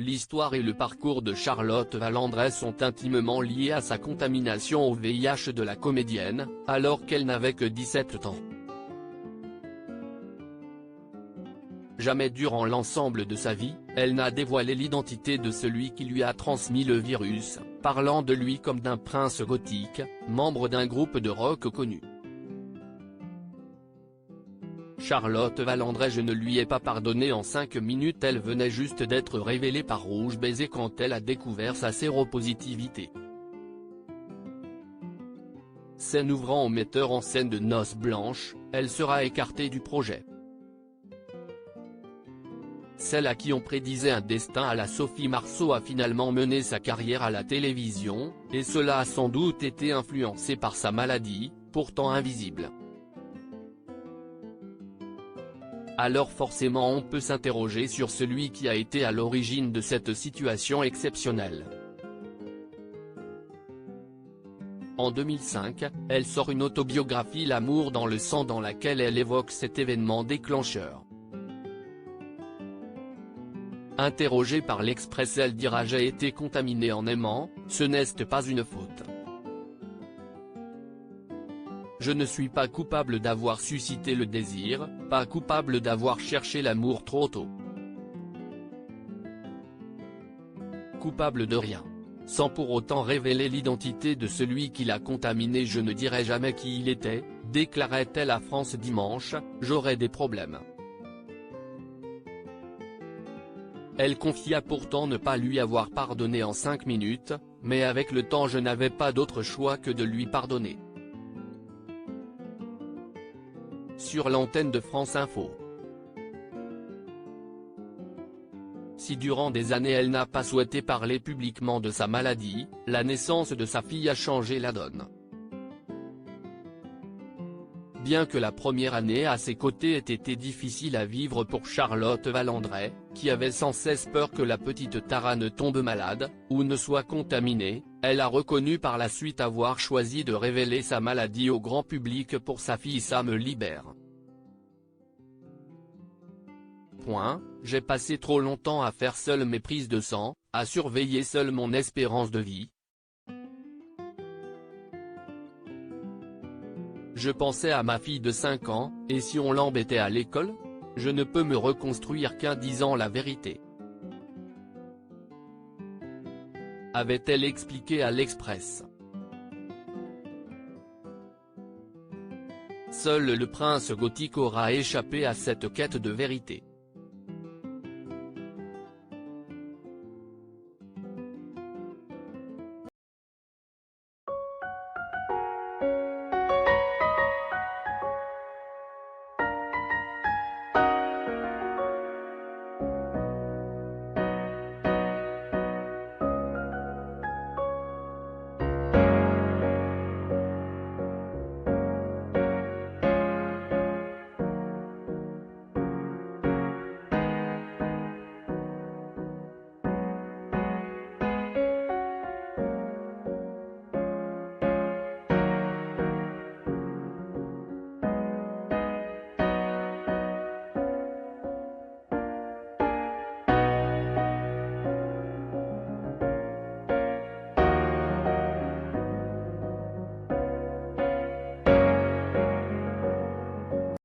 L'histoire et le parcours de Charlotte Valandré sont intimement liés à sa contamination au VIH de la comédienne, alors qu'elle n'avait que 17 ans. Jamais durant l'ensemble de sa vie, elle n'a dévoilé l'identité de celui qui lui a transmis le virus, parlant de lui comme d'un prince gothique, membre d'un groupe de rock connu. Charlotte Valandré: je ne lui ai pas pardonné en 5 minutes. Elle venait juste d'être révélée par Rouge Baiser quand elle a découvert sa séropositivité. Scène ouvrant au metteur en scène de Noces blanches, elle sera écartée du projet. Celle à qui on prédisait un destin à la Sophie Marceau a finalement mené sa carrière à la télévision, et cela a sans doute été influencé par sa maladie, pourtant invisible. Alors forcément on peut s'interroger sur celui qui a été à l'origine de cette situation exceptionnelle. En 2005, elle sort une autobiographie L'amour dans le sang dans laquelle elle évoque cet événement déclencheur. Interrogée par l'Express, elle dira: j'ai été contaminée en aimant, ce n'est pas une faute. Je ne suis pas coupable d'avoir suscité le désir, pas coupable d'avoir cherché l'amour trop tôt. Coupable de rien. Sans pour autant révéler l'identité de celui qui l'a contaminée. Je ne dirai jamais qui il était, déclarait-elle à France Dimanche, j'aurais des problèmes. Elle confia pourtant ne pas lui avoir pardonné en 5 minutes, mais avec le temps je n'avais pas d'autre choix que de lui pardonner. Sur l'antenne de France Info. Si durant des années elle n'a pas souhaité parler publiquement de sa maladie, la naissance de sa fille a changé la donne. Bien que la première année à ses côtés ait été difficile à vivre pour Charlotte Valandré, qui avait sans cesse peur que la petite Tara ne tombe malade, ou ne soit contaminée, elle a reconnu par la suite avoir choisi de révéler sa maladie au grand public pour sa fille. Ça me libère. J'ai passé trop longtemps à faire seule mes prises de sang, à surveiller seule mon espérance de vie. Je pensais à ma fille de 5 ans, et si on l'embêtait à l'école? Je ne peux me reconstruire qu'en disant la vérité. Avait-elle expliqué à l'Express. Seul le prince gothique aura échappé à cette quête de vérité.